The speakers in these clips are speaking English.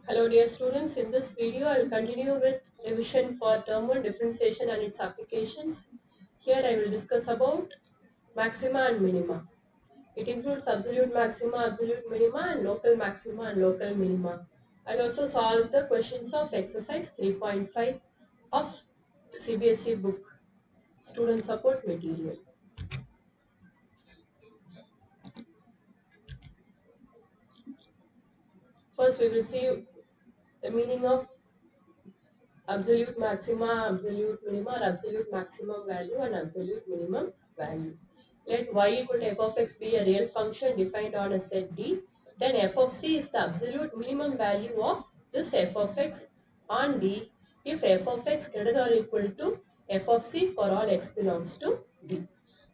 Hello dear students, in this video I will continue with revision for term 1 differentiation and its applications. Here I will discuss about maxima and minima. It includes absolute maxima, absolute minima and local maxima and local minima. I will also solve the questions of exercise 3.5 of CBSE book student support material. First we will see the meaning of absolute maxima, absolute minima, or absolute maximum value and absolute minimum value. Let y equal to f of x be a real function defined on a set D, then f of c is the absolute minimum value of this f of x on D if f of x greater than or equal to f of c for all x belongs to D.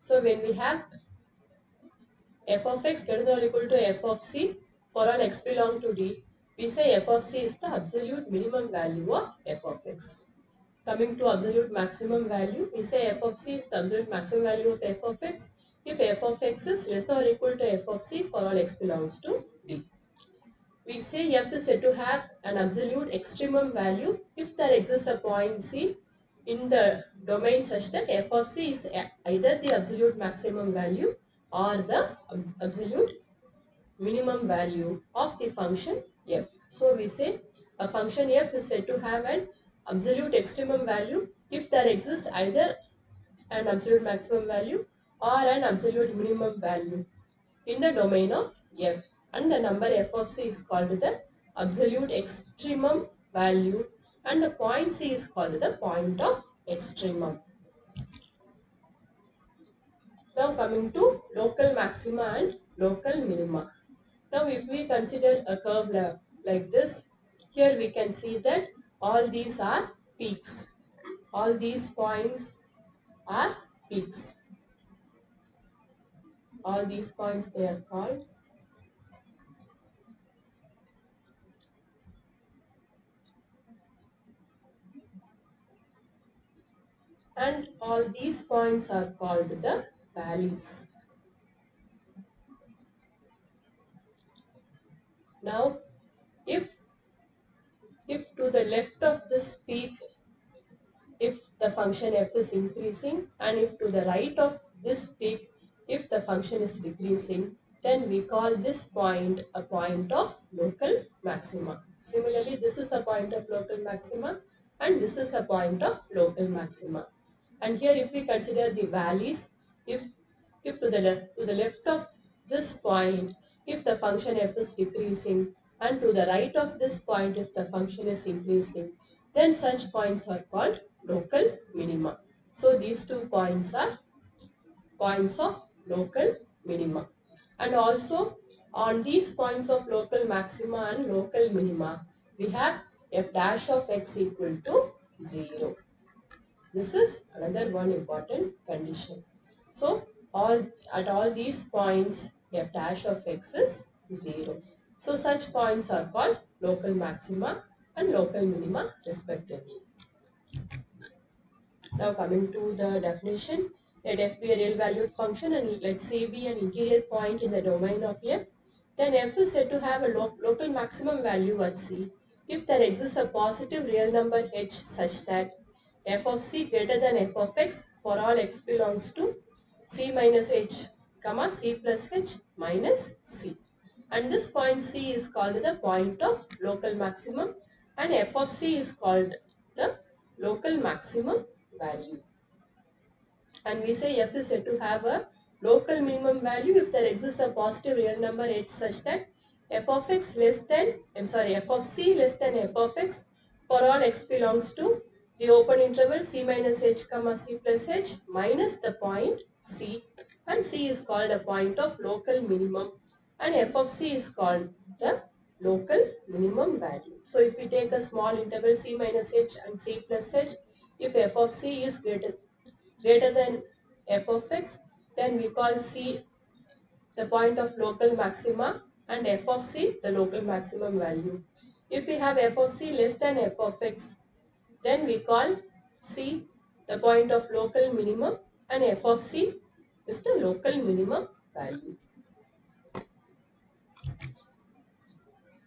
So when we have f of x greater than or equal to f of c for all x belong to D, we say f of c is the absolute minimum value of f of x. Coming to absolute maximum value, we say f of c is the absolute maximum value of f of x if f of x is less than or equal to f of c for all x belongs to D. We say f is said to have an absolute extremum value if there exists a point c in the domain such that f of c is either the absolute maximum value or the absolute minimum value of the function f. So we say a function f is said to have an absolute extremum value if there exists either an absolute maximum value or an absolute minimum value in the domain of f, and the number f of c is called the absolute extremum value and the point c is called the point of extremum. Now coming to local maxima and local minima. Now if we consider a curve like this, here we can see that all these are peaks. All these points are peaks. All these points they are called and all these points are called the valleys. Now if to the left of this peak, if the function f is increasing, and if to the right of this peak, if the function is decreasing, then we call this point a point of local maxima. Similarly, this is a point of local maxima and this is a point of local maxima. And here if we consider the valleys, if to the left of this point, if the function f is decreasing, and to the right of this point if the function is increasing, then such points are called local minima. So these 2 points are points of local minima. And also on these points of local maxima and local minima, we have f dash of x equal to 0. This is another one important condition. So at all these points f dash of x is 0. So such points are called local maxima and local minima respectively. Now coming to the definition, let f be a real valued function and let c be an interior point in the domain of f. Then f is said to have a local maximum value at c if there exists a positive real number h such that f of c greater than f of x for all x belongs to c minus h, comma c plus h minus c. And this point c is called the point of local maximum and f of c is called the local maximum value. And we say f is said to have a local minimum value if there exists a positive real number h such that f of x less than, f of c less than f of x for all x belongs to the open interval c minus h comma c plus h minus the point c, and c is called a point of local minimum and f of c is called the local minimum value. So if we take a small interval c minus h and c plus h, if f of c is greater than f of x, then we call c the point of local maxima and f of c the local maximum value. If we have f of c less than f of x, then we call c the point of local minimum and f of c is the local minimum value.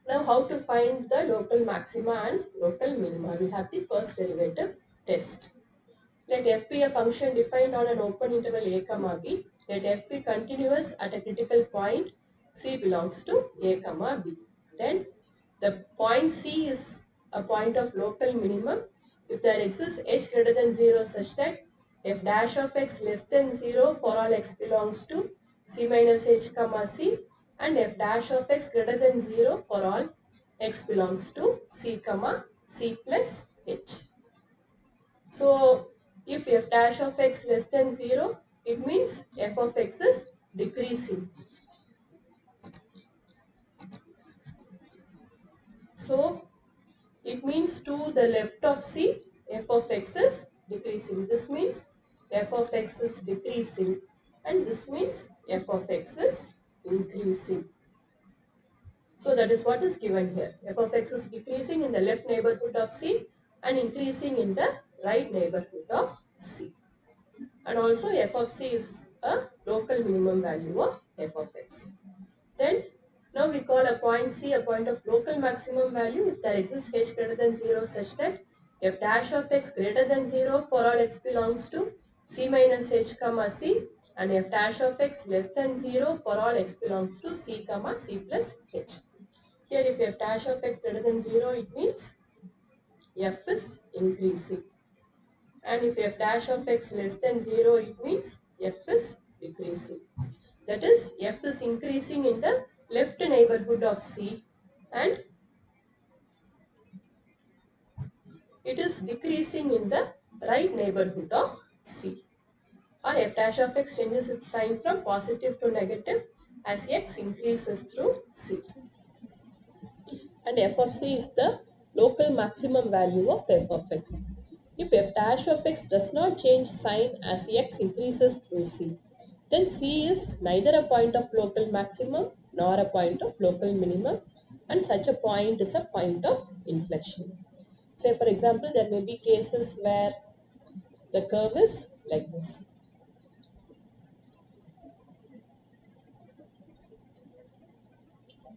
Now how to find the local maxima and local minima? We have the first derivative test. Let f be a function defined on an open interval a comma b. Let f be continuous at a critical point c belongs to a comma b. Then the point c is a point of local minimum if there exists h greater than 0 such that f dash of x less than 0 for all x belongs to c minus h comma c, and f dash of x greater than 0 for all x belongs to c comma c plus h. So if f dash of x less than 0, it means f of x is decreasing. So it means to the left of c, f of x is decreasing. This means f of x is decreasing, and this means f of x is increasing. So that is what is given here. F of x is decreasing in the left neighborhood of c and increasing in the right neighborhood of c. And also f of c is a local minimum value of f of x. Then now we call a point c a point of local maximum value if there exists h greater than 0 such that f dash of x greater than 0 for all x belongs to c minus h comma c, and f dash of x less than 0 for all x belongs to c comma c plus h. Here if f dash of x greater than 0, it means f is increasing. And if f dash of x less than 0, it means f is decreasing. That is, f is increasing in the left neighborhood of c and it is decreasing in the right neighborhood of c. Or f dash of x changes its sign from positive to negative as x increases through c. And f of c is the local maximum value of f of x. If f dash of x does not change sign as x increases through c, then c is neither a point of local maximum nor a point of local minimum, and such a point is a point of inflection. Say for example, there may be cases where the curve is like this.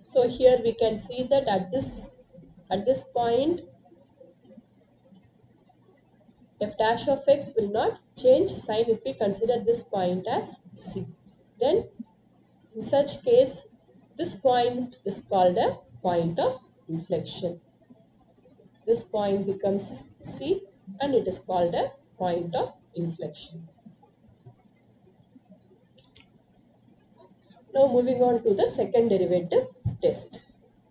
So here we can see that at this point f dash of x will not change sign if we consider this point as c. Then in such case, this point is called a point of inflection. This point becomes C and it is called a point of inflection. Now moving on to the second derivative test.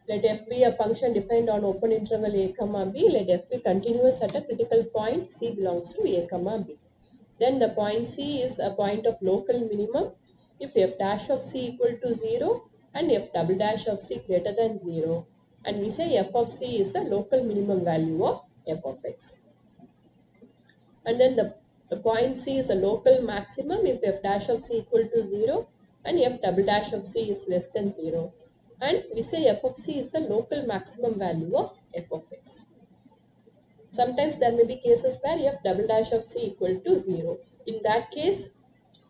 Let f be a function defined on open interval a comma b. Let f be continuous at a critical point c belongs to a comma b. Then the point c is a point of local minimum if f dash of c equal to 0 and f double dash of c greater than 0. And we say f of c is the local minimum value of f of x. And then the point c is a local maximum if f dash of c equal to 0 and f double dash of c is less than 0. And we say f of c is the local maximum value of f of x. Sometimes there may be cases where f double dash of c equal to 0. In that case,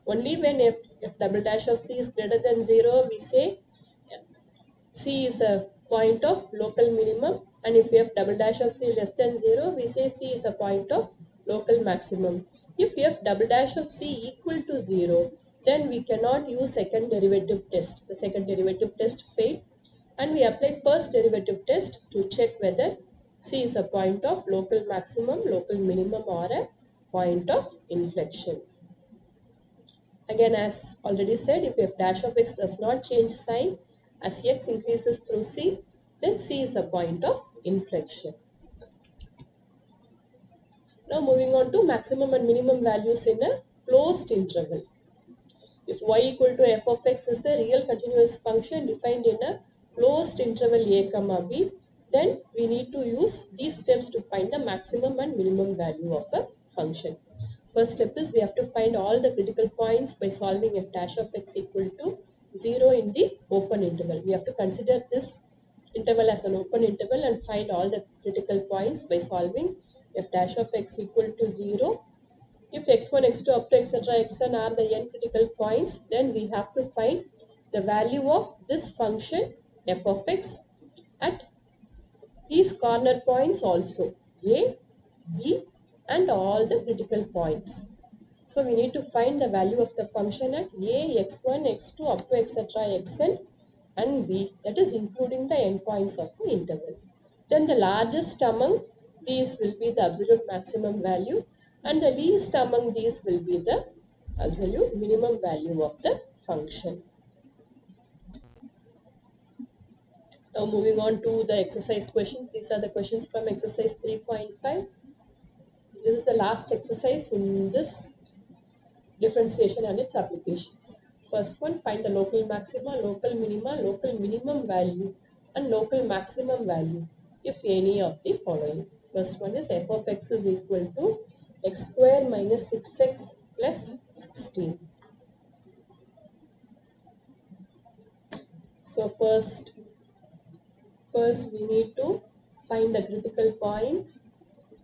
only when f double dash of c is greater than 0, we say c is a point of local minimum, and if f double dash of c less than 0, we say c is a point of local maximum. If f double dash of c equal to 0, then we cannot use second derivative test. The second derivative test failed, and we apply first derivative test to check whether c is a point of local maximum, local minimum, or a point of inflection. Again, as already said, if f dash of x does not change sign as x increases through c, then c is a point of inflection. Now moving on to maximum and minimum values in a closed interval. If y equal to f of x is a real continuous function defined in a closed interval a comma b, then we need to use these steps to find the maximum and minimum value of a function. First step is we have to find all the critical points by solving f dash of x equal to 0 in the open interval. We have to consider this interval as an open interval and find all the critical points by solving f dash of x equal to 0. If x1, x2 up to etc. xn are the n critical points, then we have to find the value of this function f of x at these corner points also, A, B, and all the critical points. So we need to find the value of the function at A, x1, x2 up to etc. xn and B, that is including the endpoints of the interval. Then the largest among these will be the absolute maximum value and the least among these will be the absolute minimum value of the function. Now moving on to the exercise questions. These are the questions from exercise 3.5. This is the last exercise in this differentiation and its applications. First one, find the local maxima, local minima, local minimum value and local maximum value if any of the following. First one is f of x is equal to x square minus 6x plus 16. So first we need to find the critical points.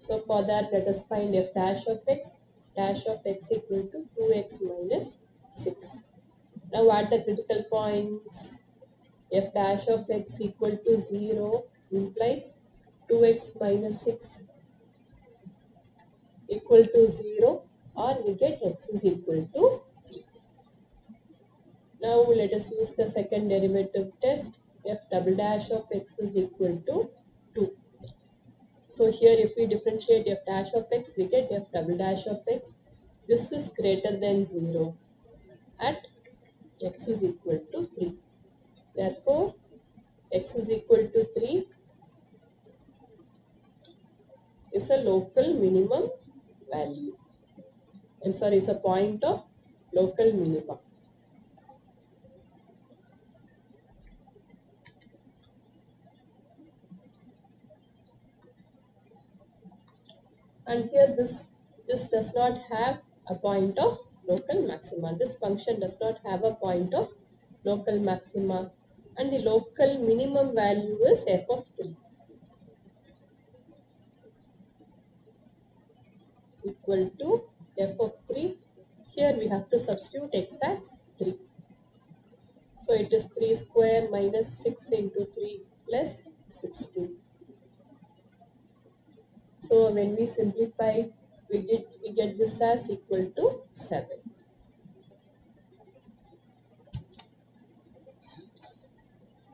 So for that, let us find f dash of x equal to 2x minus 6. Now at the critical points, f dash of x equal to 0 implies 2x minus 6 equal to 0, or we get x is equal to 3. Now let us use the second derivative test. F double dash of x is equal to 2. So here if we differentiate f dash of x, we get f double dash of x. This is greater than 0 at x is equal to 3. Therefore, x is equal to 3 is a local minimum value. I'm sorry, is a point of local minimum. And here this does not have a point of local maxima. This function does not have a point of local maxima, and the local minimum value is f of 3 equal to f of 3. Here we have to substitute x as 3. So it is 3 square minus 6 into 3 plus 16. So when we simplify, we get this as equal to 7.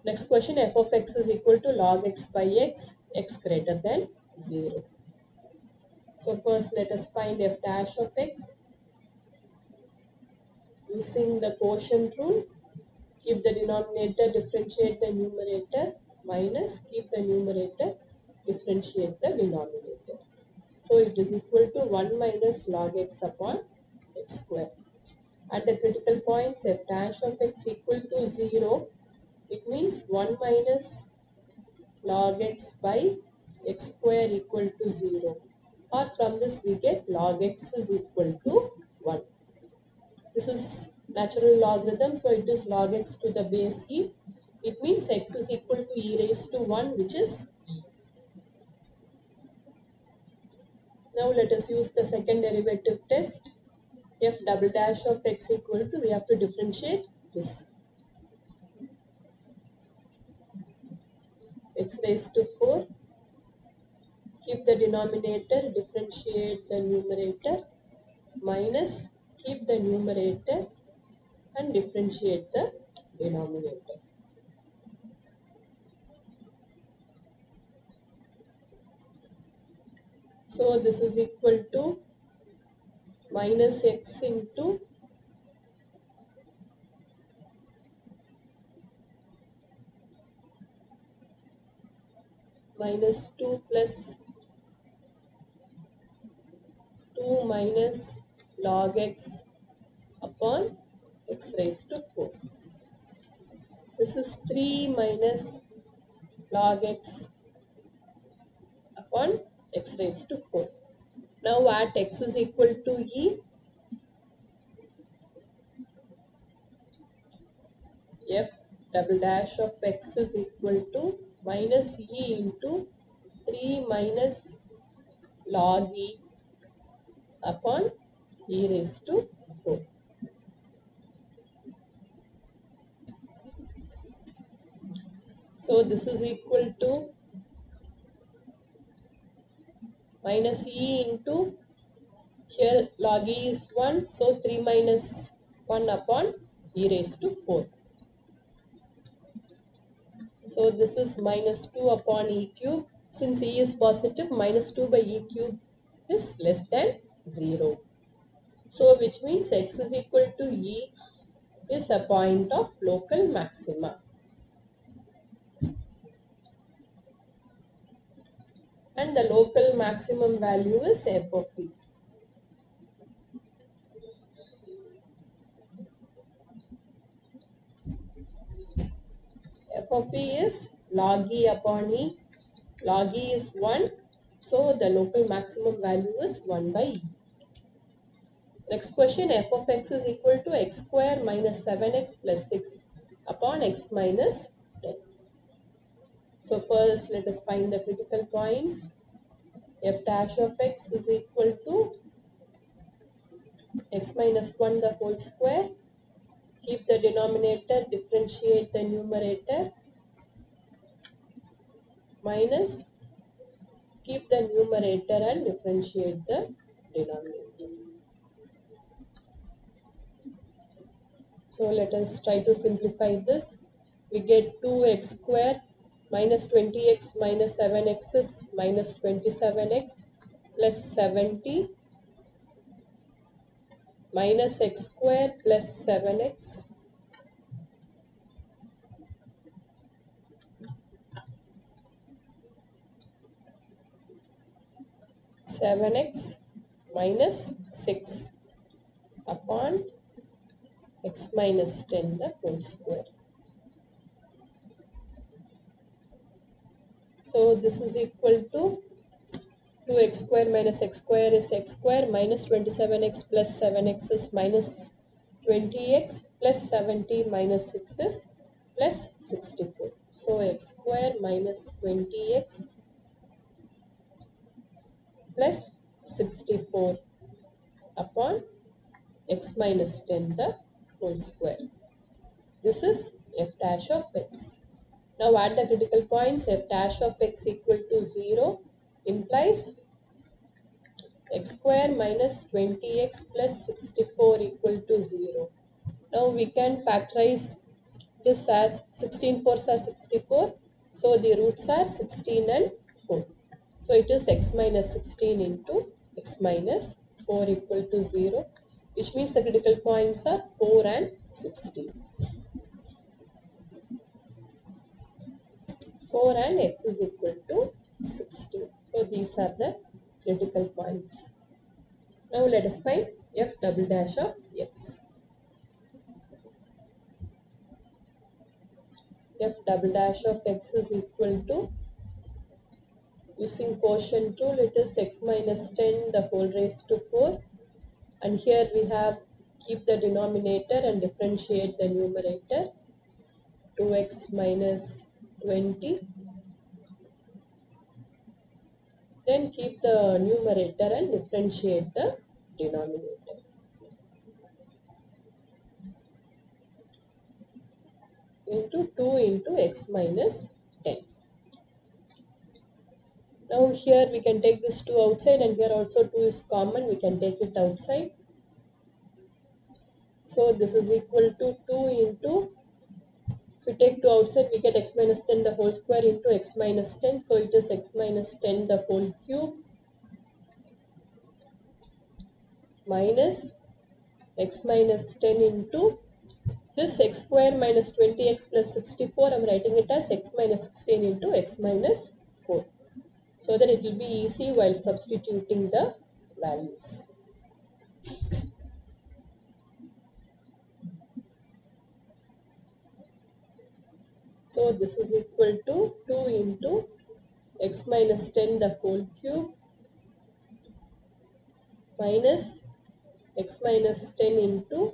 Next question, f of x is equal to log x by x greater than 0. So first let us find f dash of x using the quotient rule. Keep the denominator, differentiate the numerator, minus keep the numerator, differentiate the denominator. So it is equal to 1 minus log x upon x square. At the critical points, f dash of x equal to 0, it means 1 minus log x by x square equal to 0. Or from this we get log x is equal to 1. This is natural logarithm, so it is log x to the base e. It means x is equal to e raised to 1, which is e. Now let us use the second derivative test. F double dash of x equal to, we have to differentiate this. X raised to 4. Keep the denominator, differentiate the numerator, minus keep the numerator and differentiate the denominator. So this is equal to minus x into minus 2 plus 2 minus log x upon x raised to 4. This is 3 minus log x upon x raised to 4. Now at x is equal to e, f double dash of x is equal to minus e into 3 minus log e upon e raised to 4. So this is equal to minus e into, here log e is 1, so 3 minus 1 upon e raised to 4. So this is minus 2 upon e cube. Since e is positive, minus 2 by e cube is less than 0. So which means x is equal to e is a point of local maxima. And the local maximum value is f of e. F of e is log e upon e. Log e is 1, so the local maximum value is 1 by e. Next question, f of x is equal to x square minus 7x plus 6 upon x minus 10. So first let us find the critical points. F dash of x is equal to x minus 1 the whole square. Keep the denominator, differentiate the numerator, minus, keep the numerator and differentiate the denominator. So let us try to simplify this. We get 2x square minus 20x minus 7x is minus 27x plus 70 minus x square plus 7x minus 6 upon x minus 10 the whole square. So this is equal to 2x square minus x square is x square minus 27x plus 7x is minus 20x plus 70 minus 6 is plus 64. So x square minus 20x plus 64 upon x minus 10 the whole square. This is f dash of x. Now add the critical points. F dash of x equal to 0 implies x square minus 20x plus 64 equal to 0. Now we can factorize this as 16 fours are 64. So the roots are 16 and 4. So it is x minus 16 into x minus 4 equal to 0, which means the critical points are 4 and 16. 4 and x is equal to 16. So these are the critical points. Now let us find f double dash of x. F double dash of x is equal to, using quotient rule, it is x minus 10 the whole raised to 4. And here we have, keep the denominator and differentiate the numerator. 2x minus 20. Then keep the numerator and differentiate the denominator. Into 2 into x minus 10. Now here we can take this 2 outside, and here also 2 is common, we can take it outside. So this is equal to 2 into, if we take 2 outside, we get x minus 10 the whole square into x minus 10. So it is x minus 10 the whole cube minus x minus 10 into this x square minus 20x plus 64. I am writing it as x minus 16 into x minus 4. So that it will be easy while substituting the values. So this is equal to 2 into x minus 10 the whole cube minus x minus 10 into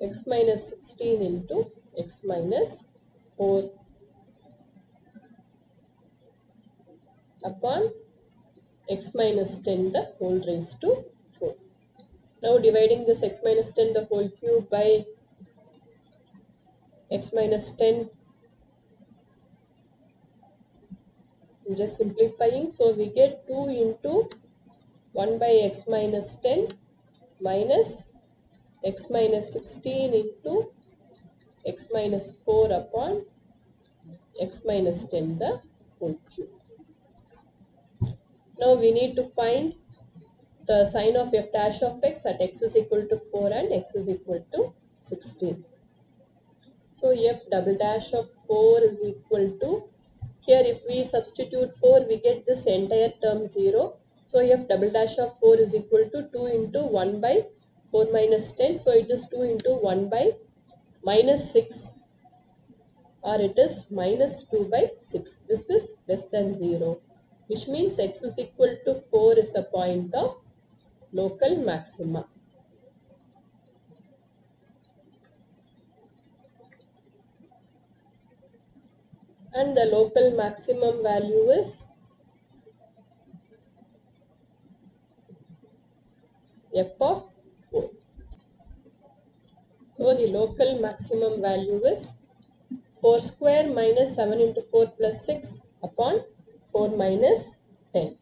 x minus 16 into x minus 4 upon x minus 10 the whole raised to 4. Now dividing this x minus 10 the whole cube by x minus 10, I'm just simplifying. So we get 2 into 1 by x minus 10 minus x minus 16 into x minus 4 upon x minus 10 the whole cube. Now we need to find the sign of f dash of x at x is equal to 4 and x is equal to 16. So f double dash of 4 is equal to, here if we substitute 4 we get this entire term 0. So f double dash of 4 is equal to 2 into 1 by 4 minus 10. So it is 2 into 1 by minus 6, or it is minus 2 by 6. This is less than 0, which means x is equal to 4 is a point of local maxima. And the local maximum value is f of 4. So the local maximum value is 4 square minus 7 into 4 plus 6 upon 4 minus 10.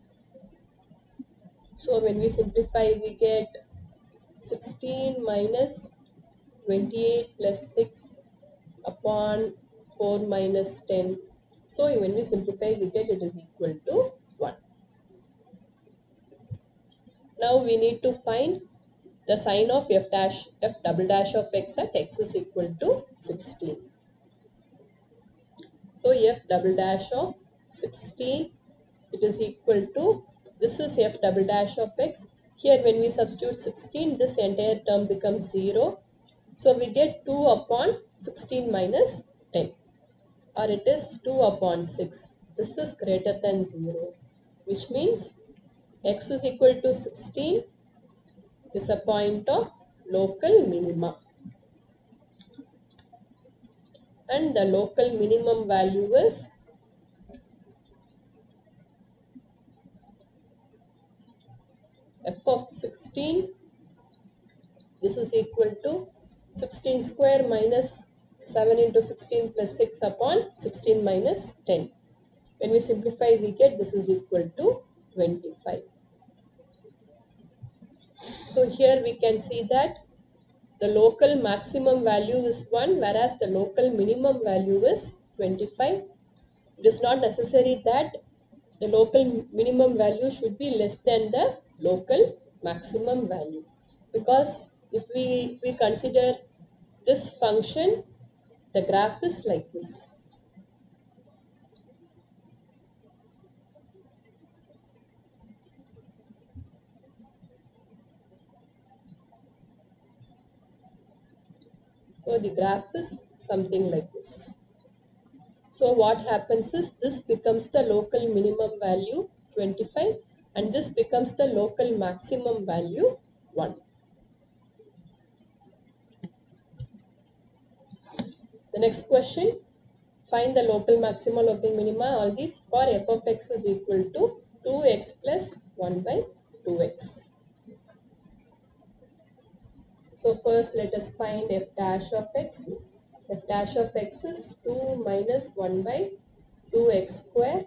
So when we simplify we get 16 minus 28 plus 6 upon 4 minus 10. So when we simplify we get it is equal to 1. Now we need to find the sign of f double dash of x at x is equal to 16. So f double dash of 16, it is equal to, this is f double dash of x. Here when we substitute 16, this entire term becomes 0. So we get 2 upon 16 minus 10, or it is 2 upon 6. This is greater than 0, which means x is equal to 16 is a point of local minima. And the local minimum value is f of 16. This is equal to 16 square minus 7 into 16 plus 6 upon 16 minus 10. When we simplify we get this is equal to 25. So here we can see that the local maximum value is 1, whereas the local minimum value is 25. It is not necessary that the local minimum value should be less than the local maximum value, because if we consider this function, the graph is like this. So the graph is something like this. So what happens is this becomes the local minimum value 25 and this becomes the local maximum value 1. The next question, find the local maximal of the minima, all these, for f of x is equal to 2x plus 1 by 2x. So first let us find f dash of x. F dash of x is 2 minus 1 by 2x square.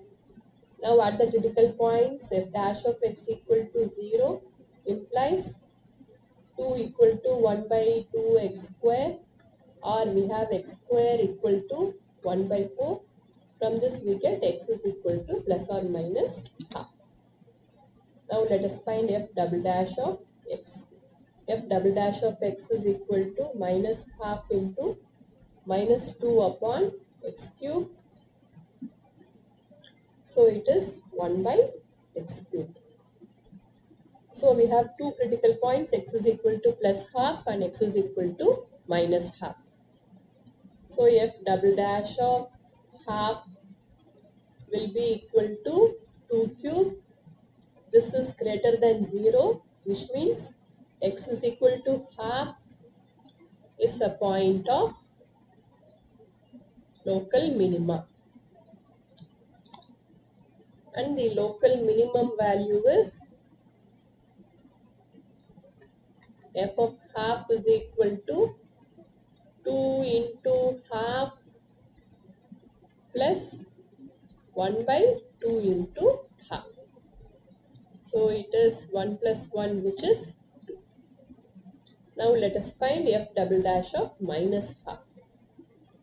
Now at the critical points, f dash of x equal to 0 implies 2 equal to 1 by 2x square, or we have x square equal to 1 by 4. From this we get x is equal to plus or minus half. Now let us find f double dash of x. F double dash of x is equal to minus half into minus 2 upon x cube. So it is 1 by x cube. So we have two critical points, x is equal to plus half and x is equal to minus half. So f double dash of half will be equal to 2 cube. This is greater than 0, which means x is equal to half is a point of local minima. And the local minimum value is f of half is equal to 2 into half plus 1 by 2 into half. So it is 1 plus 1, which is 2. Now let us find f double dash of minus half.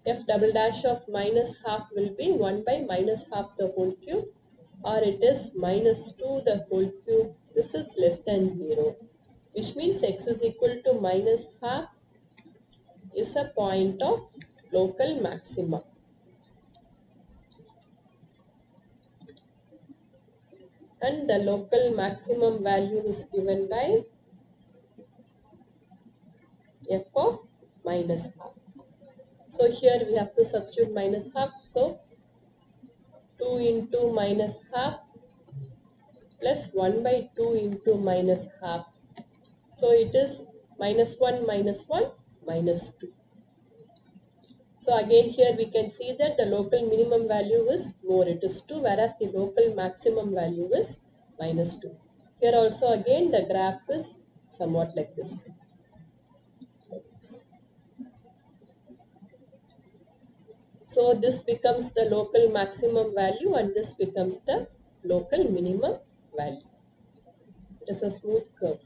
F double dash of minus half will be 1 by minus half the whole cube, or it is minus 2 the whole cube. This is less than 0, which means x is equal to minus half is a point of local maxima. And the local maximum value is given by f of minus half. So here we have to substitute minus half. So 2 into minus half plus 1 by 2 into minus half. So it is minus 1 minus 1 minus 2. So again here we can see that the local minimum value is more, it is 2, whereas the local maximum value is minus 2. Here also again the graph is somewhat like this. So this becomes the local maximum value and this becomes the local minimum value. It is a smooth curve.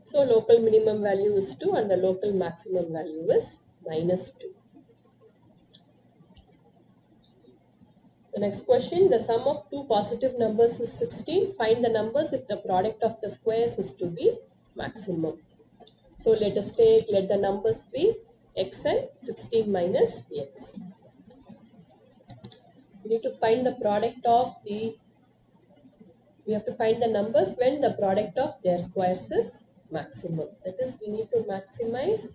So local minimum value is 2 and the local maximum value is minus 2. The next question, the sum of two positive numbers is 16. Find the numbers if the product of the squares is to be maximum. So let us let the numbers be x and 16 minus x. We need to find the product of we have to find the numbers when the product of their squares is maximum. That is, we need to maximize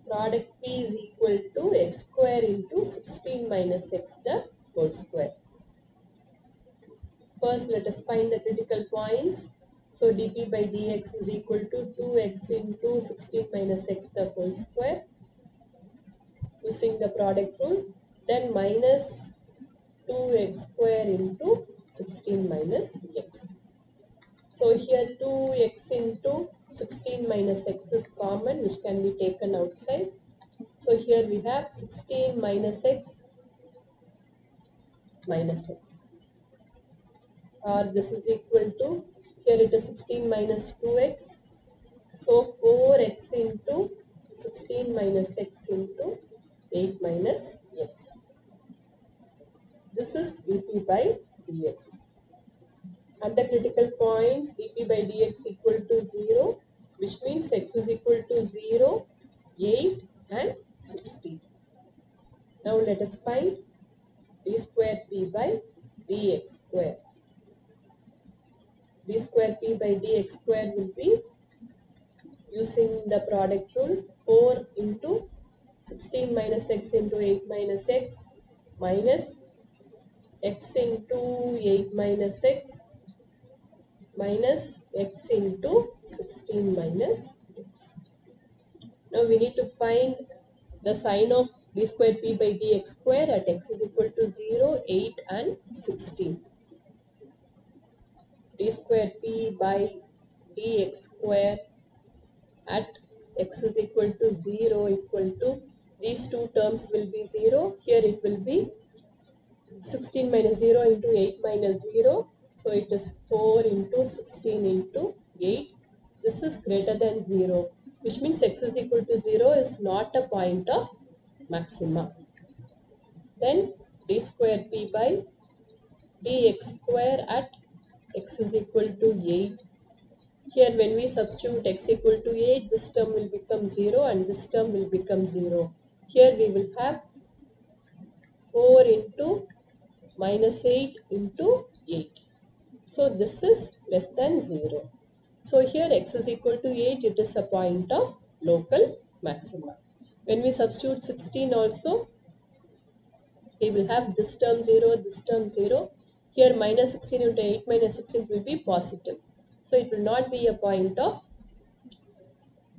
product p is equal to x square into 16 minus x the whole square. First, let us find the critical points. So dp by dx is equal to 2x into 16 minus x the whole square using the product rule. Then minus 2x square into 16 minus x. So here 2x into 16 minus x is common, which can be taken outside. So here we have 16 minus x minus x. Or this is equal to, here it is 16 minus 2x. So 4x into 16 minus x into 8 minus x. This is dp by dx. At the critical points, dp by dx equal to 0, which means x is equal to 0, 8 and 16. Now let us find d square p by dx square. d square p by dx square will be, using the product rule, 4 into 16 minus x into 8 minus x minus x into 8 minus x minus x into 16 minus x. Now we need to find the sign of d square p by dx square at x is equal to 0, 8 and 16. d square p by dx square at x is equal to 0 equal to, these two terms will be 0. Here it will be 16 minus 0 into 8 minus 0. So it is 4 into 16 into 8. This is greater than 0, which means x is equal to 0 is not a point of maxima. Then d square p by dx square at x is equal to 8. Here when we substitute x equal to 8, this term will become 0 and this term will become 0. Here we will have 4 into minus 8 into 8. So this is less than 0. So here x is equal to 8, it is a point of local maxima. When we substitute 16 also, we will have this term 0, this term 0. Here minus 16 into 8 minus 16 will be positive. So it will not be a point of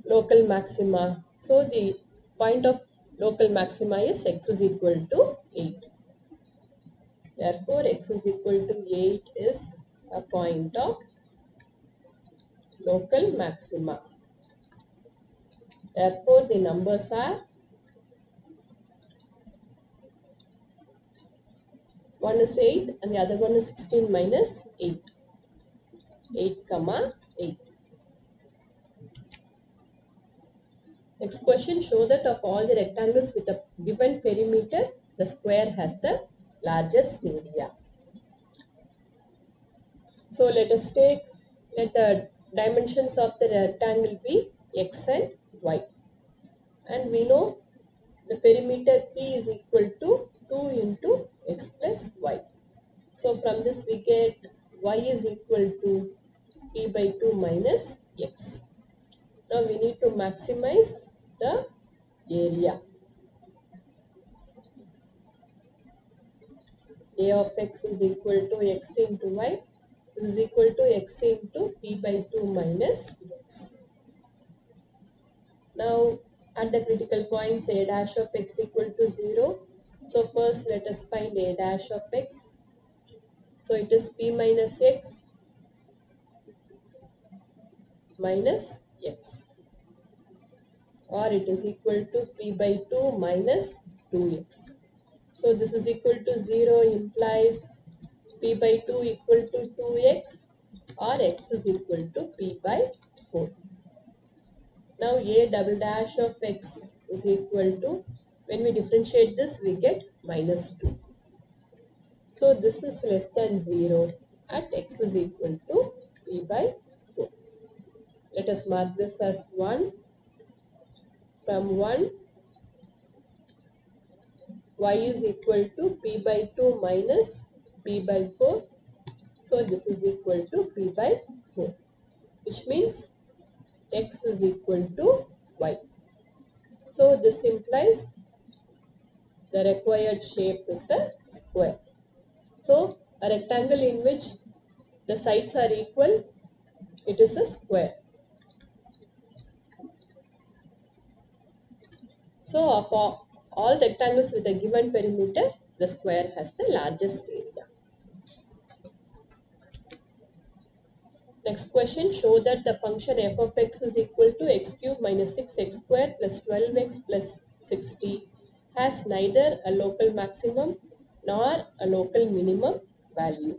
local maxima. So the point of local maxima is x is equal to 8. Therefore, x is equal to 8 is a point of local maxima. Therefore, the numbers are 1 is 8 and the other one is 16 minus 8. 8 comma 8. Next question, show that of all the rectangles with a given perimeter, the square has the largest area. So let the dimensions of the rectangle be x and y. And we know the perimeter P is equal to 2 into x plus y. So from this we get y is equal to P by 2 minus x. Now we need to maximize the area. A of x is equal to x into y. This is equal to x into P by 2 minus x. Now at the critical points a dash of x equal to 0. So first let us find a dash of x. So it is P minus x minus x, or it is equal to P by 2 minus 2x. So this is equal to 0 implies P by 2 equal to 2x, or x is equal to P by 4. Now a double dash of x is equal to, when we differentiate this we get minus 2. So this is less than 0 at x is equal to P by 4. Let us mark this as 1. From 1, y is equal to P by 2 minus P by 4. So this is equal to P by 4, which means x is equal to y. So this implies the required shape is a square. So a rectangle in which the sides are equal, it is a square. So of all rectangles with a given perimeter, the square has the largest area. Next question, show that the function f of x is equal to x cube minus 6x square plus 12x plus 60 has neither a local maximum nor a local minimum value.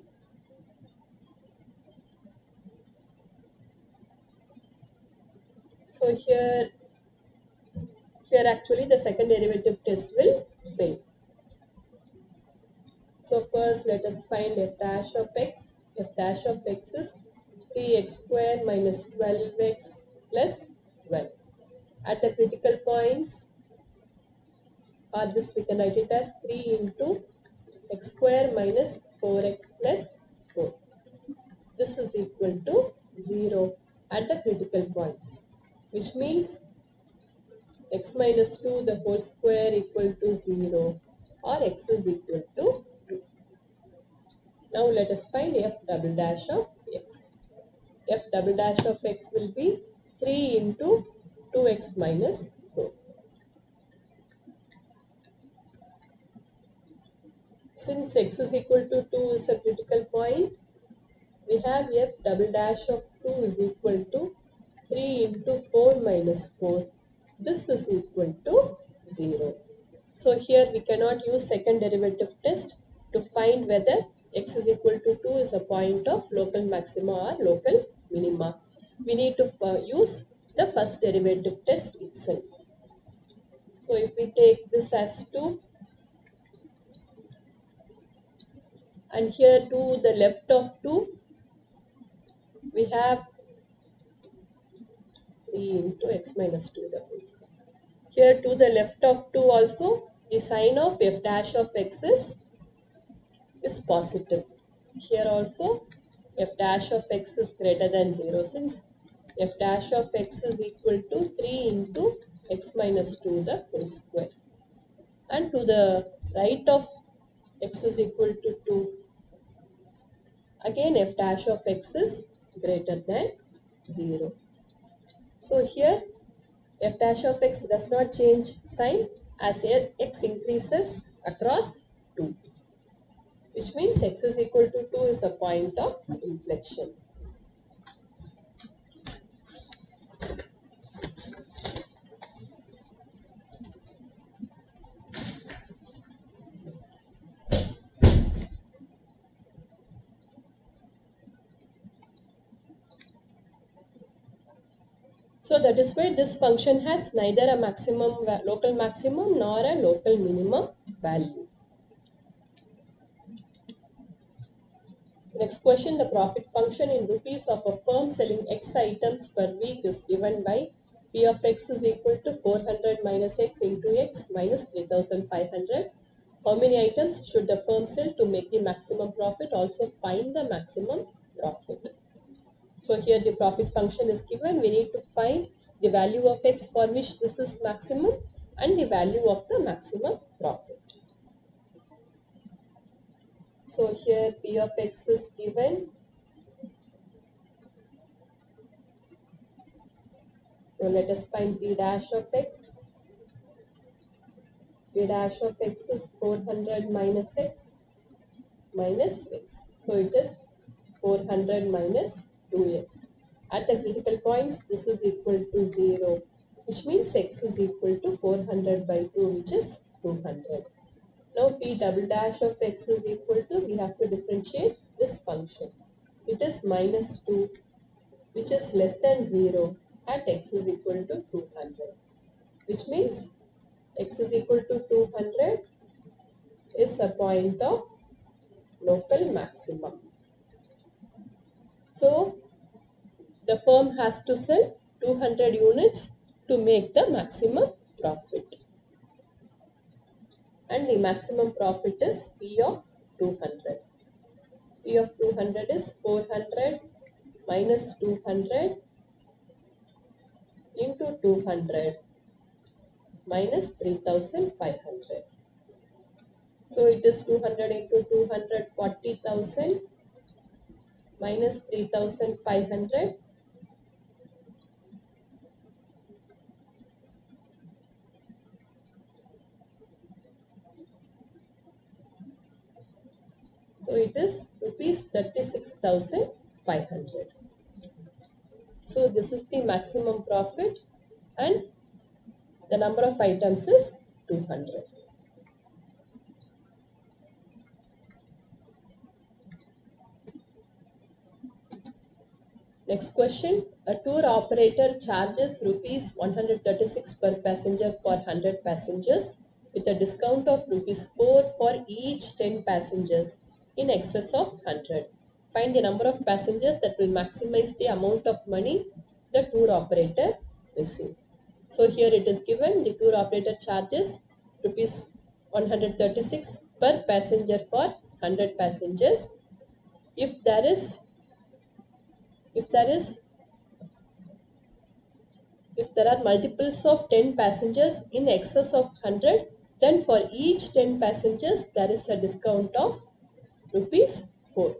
So here actually the second derivative test will fail. So first let us find f dash of x. F dash of x is 3x square minus 12x plus 12. At the critical points, or this we can write it as 3 into x square minus 4x plus 4. This is equal to 0 at the critical points, which means x minus 2 the whole square equal to 0, or x is equal to 2. Now let us find f double dash of x. F double dash of x will be 3 into 2x minus 4. Since x is equal to 2 is a critical point, we have f double dash of 2 is equal to 3 into 4 minus 4. This is equal to 0. So here we cannot use second derivative test to find whether x is equal to 2 is a point of local maxima or local minima. We need to use the first derivative test itself. So if we take this as 2, and here to the left of 2, we have 3 into x minus 2 the whole square. Here to the left of 2 also, the sign of f dash of x is positive. Here also, f dash of x is greater than 0, since f dash of x is equal to 3 into x minus 2 the whole square. And to the right of x is equal to 2, again f dash of x is greater than 0. So here f dash of x does not change sign, as x increases across 2, which means x is equal to 2 is a point of inflection. So that is why this function has neither a local maximum nor a local minimum value. Next question, the profit function in rupees of a firm selling X items per week is given by P of X is equal to 400 minus X into X minus 3500. How many items should the firm sell to make the maximum profit? Also find the maximum profit. So here the profit function is given. We need to find the value of X for which this is maximum and the value of the maximum profit. So here P of X is given. So let us find P dash of X. P dash of X is 400 minus X minus X. So it is 400 minus 2X. At the critical points, this is equal to 0, which means X is equal to 400 by 2, which is 200. Now P double dash of X is equal to, we have to differentiate this function. It is minus 2, which is less than 0 at X is equal to 200, which means X is equal to 200 is a point of local maximum. So the firm has to sell 200 units to make the maximum profit. And the maximum profit is P of 200. P of 200 is 400 minus 200 into 200 minus 3500. So it is 200 into 200, 40,000 minus 3500. So it is rupees 36,500. So this is the maximum profit and the number of items is 200. Next question. A tour operator charges rupees 136 per passenger for 100 passengers with a discount of rupees 4 for each 10 passengers in excess of 100. Find the number of passengers that will maximize the amount of money the tour operator receives. So here it is given, the tour operator charges rupees 136 per passenger for 100 passengers. If there is if there are multiples of 10 passengers in excess of 100, then for each 10 passengers there is a discount of rupees 4.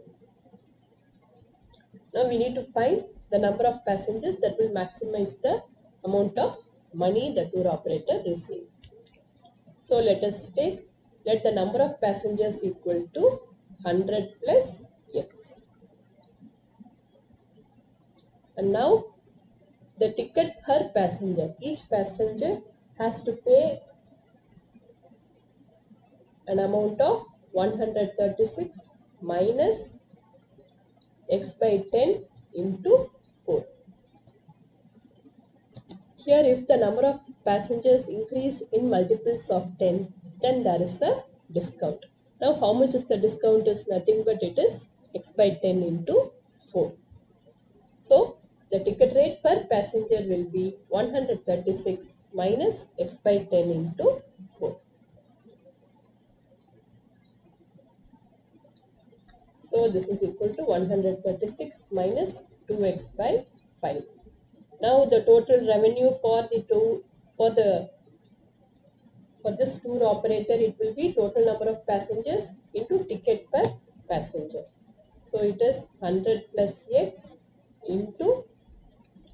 Now we need to find the number of passengers that will maximize the amount of money the tour operator receives. So let us take, let the number of passengers equal to 100 plus X. And now the ticket per passenger. Each passenger has to pay an amount of 136 minus X by 10 into 4. Here if the number of passengers increase in multiples of 10, then there is a discount. Now how much is the discount is nothing but it is X by 10 into 4. So the ticket rate per passenger will be 136 minus X by 10 into 4. So this is equal to 136 minus 2x by 5. Now the total revenue for this tour operator, it will be total number of passengers into ticket per passenger. So it is 100 plus x into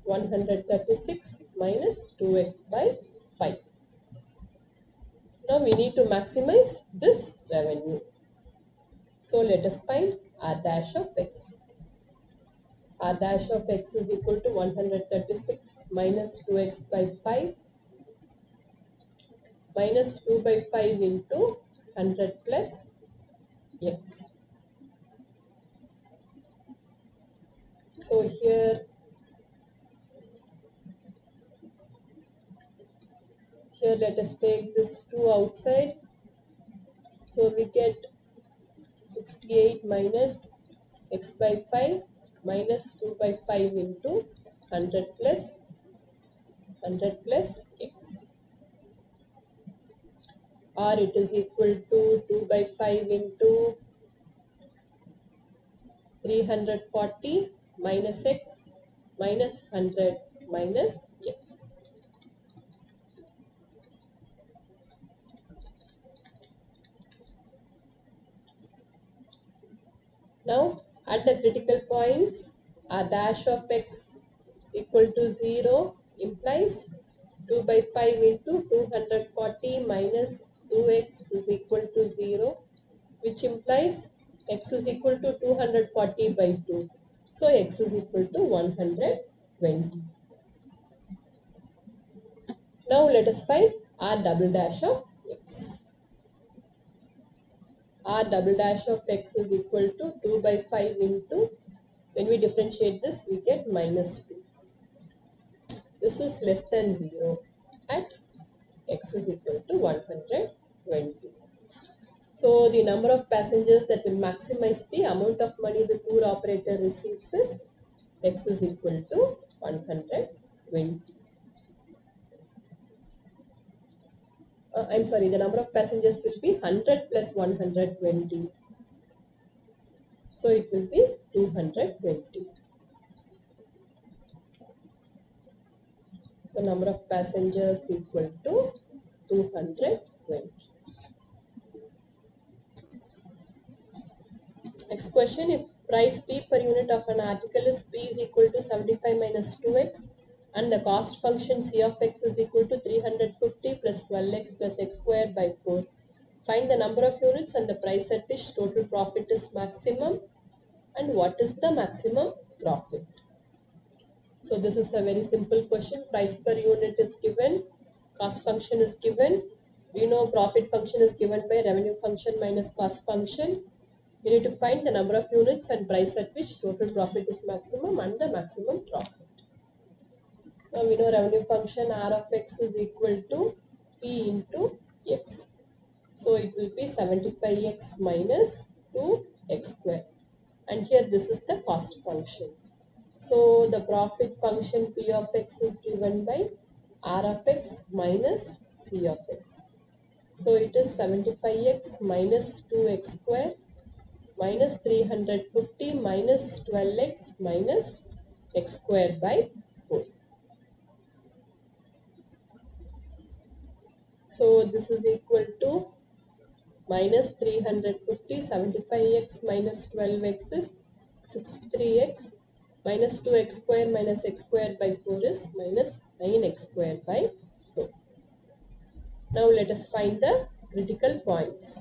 136 minus 2x by 5. to maximize this revenue. So let us find R dash of x. R dash of x is equal to 136 minus 2x by 5 minus 2 by 5 into 100 plus x. So here let us take this 2 outside. So we get 68 minus x by 5 minus 2 by 5 into 100 plus x, or it is equal to 2 by 5 into 340 minus x minus 100 minus x. Now at the critical points, r dash of x equal to 0 implies 2 by 5 into 240 minus 2x is equal to 0, which implies x is equal to 240 by 2. So x is equal to 120. Now let us find r double dash of x. R double dash of x is equal to 2 by 5 into, when we differentiate this, we get minus 2. This is less than 0 at x is equal to 120. So the number of passengers that will maximize the amount of money the tour operator receives is x is equal to 120. I'm sorry, the number of passengers will be 100 plus 120. So it will be 220. So number of passengers equal to 220. Next question, if price P per unit of an article is P is equal to 75 minus 2x and the cost function C of x is equal to 350 plus 12x plus x squared by 4. Find the number of units and the price at which total profit is maximum, and what is the maximum profit. So this is a very simple question. Price per unit is given, cost function is given. We know profit function is given by revenue function minus cost function. We need to find the number of units and price at which total profit is maximum and the maximum profit. Now we know revenue function R of x is equal to P into x. So it will be 75x minus 2x square. And here this is the cost function. So the profit function P of x is given by R of x minus C of x. So it is 75x minus 2x square minus 350 minus 12x minus x squared by 4. So this is equal to minus 350, 75x minus 12x is 63x minus 2x square minus x squared by 4 is minus 9x squared by 4. Now let us find the critical points.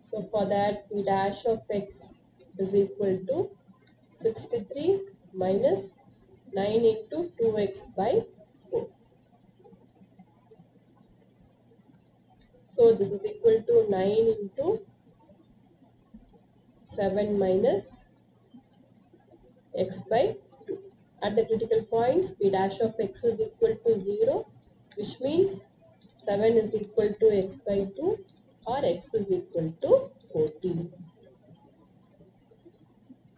So for that, P dash of x is equal to 63 minus 9 into 2x by 4. So this is equal to 9 into 7 minus x by 2. At the critical points, P dash of x is equal to 0, which means 7 is equal to x by 2 or x is equal to 14.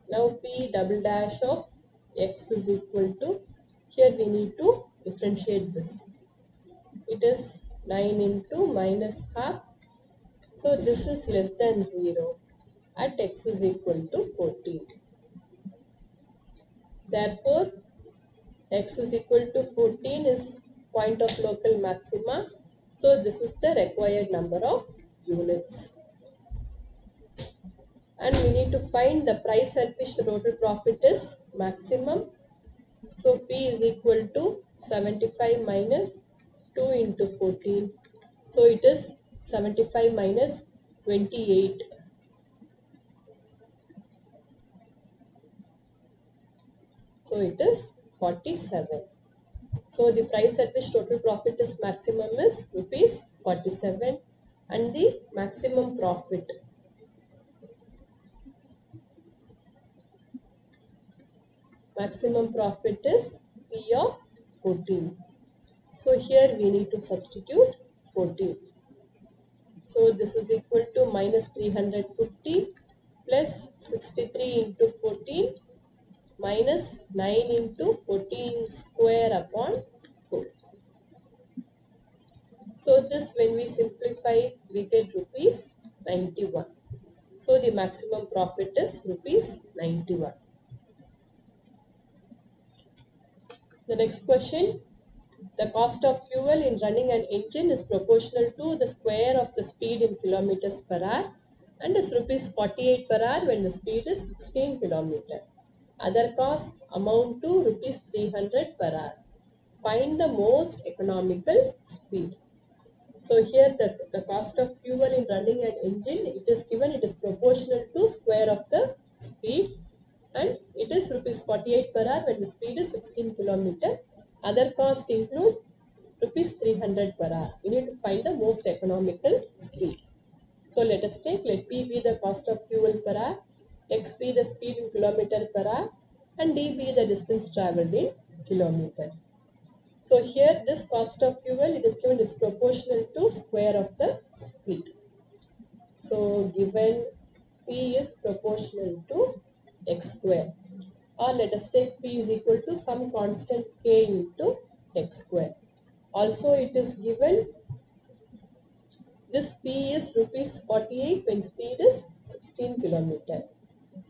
Now P double dash of x is equal to, here we need to differentiate this. It is 9 into minus half. So this is less than 0 at x is equal to 14. Therefore, x is equal to 14 is point of local maxima. So this is the required number of units. And we need to find the price at which the total profit is maximum. So P is equal to 75 minus 2 into 14. So it is 75 minus 28. So it is 47. So the price at which total profit is maximum is rupees 47, and the maximum profit is P of 14. So here we need to substitute 14. So this is equal to minus 350 plus 63 into 14 minus 9 into 14 square upon 4. So this, when we simplify, we get rupees 91. So the maximum profit is rupees 91. The next question, the cost of fuel in running an engine is proportional to the square of the speed in kilometers per hour and is rupees 48 per hour when the speed is 16 km. Other costs amount to rupees 300 per hour. Find the most economical speed. So here the cost of fuel in running an engine, it is given, it is proportional to square of the speed, and it is rupees 48 per hour when the speed is 16 km. Other costs include rupees 300 per hour. We need to find the most economical speed. So let us take, let P be the cost of fuel per hour, X be the speed in kilometer per hour, and D be the distance travelled in kilometer. So here this cost of fuel, it is given is proportional to square of the speed. So given P is proportional to X square, or let us take P is equal to some constant K into X square. Also it is given this P is rupees 48 when speed is 16 kilometers.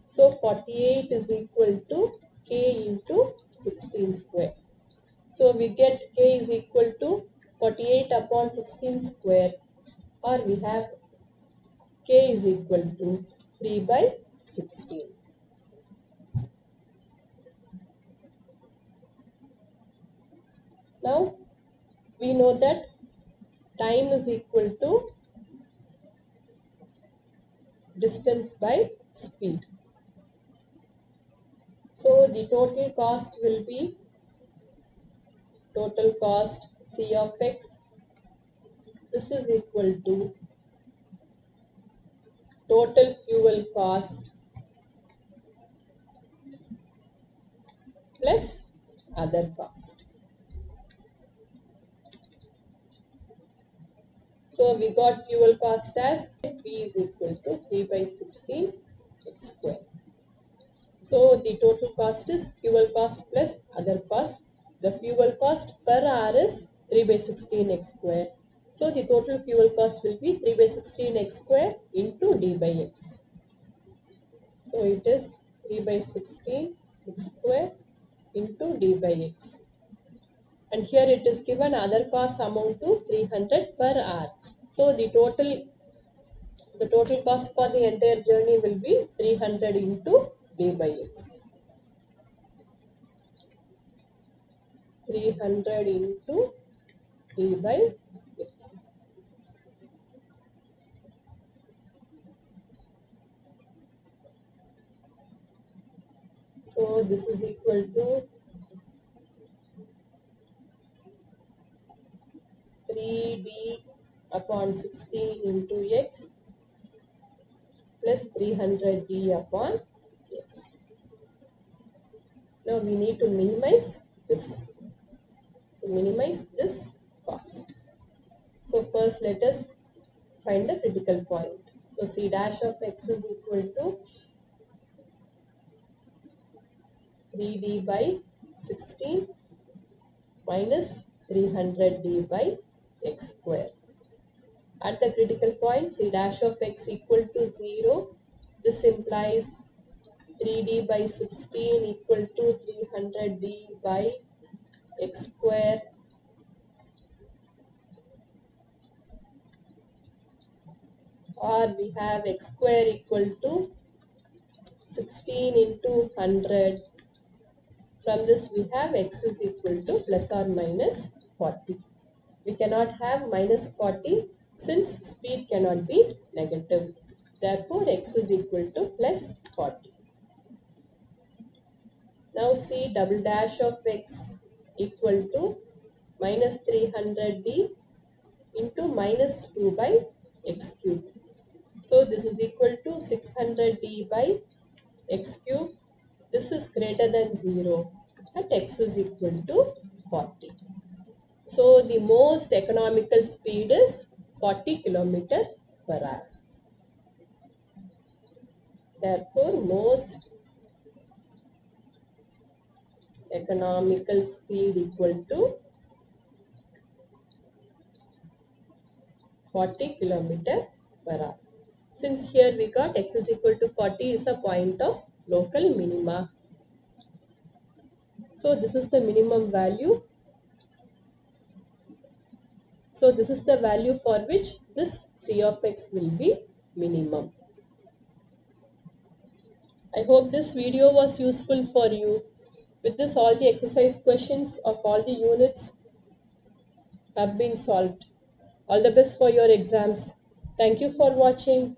So 48 is equal to K into 16 square. So we get K is equal to 48 upon 16 square, or we have K is equal to 3 by 16. Now we know that time is equal to distance by speed. So the total cost will be total cost C of X. This is equal to total fuel cost plus other cost. So we got fuel cost as P is equal to 3 by 16 X square. So the total cost is fuel cost plus other cost. The fuel cost per hour is 3 by 16 X square. So the total fuel cost will be 3 by 16 X square into D by X. So it is 3 by 16 X square into D by X. And here it is given other costs amount to 300 per hour. So the total cost for the entire journey will be 300 into D by X. 300 into D by X. So this is equal to 3D upon 16 into X plus 300D upon X. Now we need to minimize this. To minimize this cost. So first let us find the critical point. So C dash of X is equal to 3D by 16 minus 300D by X square. At the critical point, C dash of X equal to 0. This implies 3D by 16 equal to 300D by X square, or we have X square equal to 16 into 100. From this we have X is equal to plus or minus 40. We cannot have minus 40 since speed cannot be negative. Therefore, x is equal to plus 40. Now C double dash of x equal to minus 300d into minus 2 by x cube. So this is equal to 600d by x cube. This is greater than 0 at x is equal to 40. So the most economical speed is 40 km per hour. Therefore, most economical speed equal to 40 km per hour. Since here we got x is equal to 40 is a point of local minima. So this is the minimum value. So this is the value for which this C of x will be minimum. I hope this video was useful for you. With this, all the exercise questions of all the units have been solved. All the best for your exams. Thank you for watching.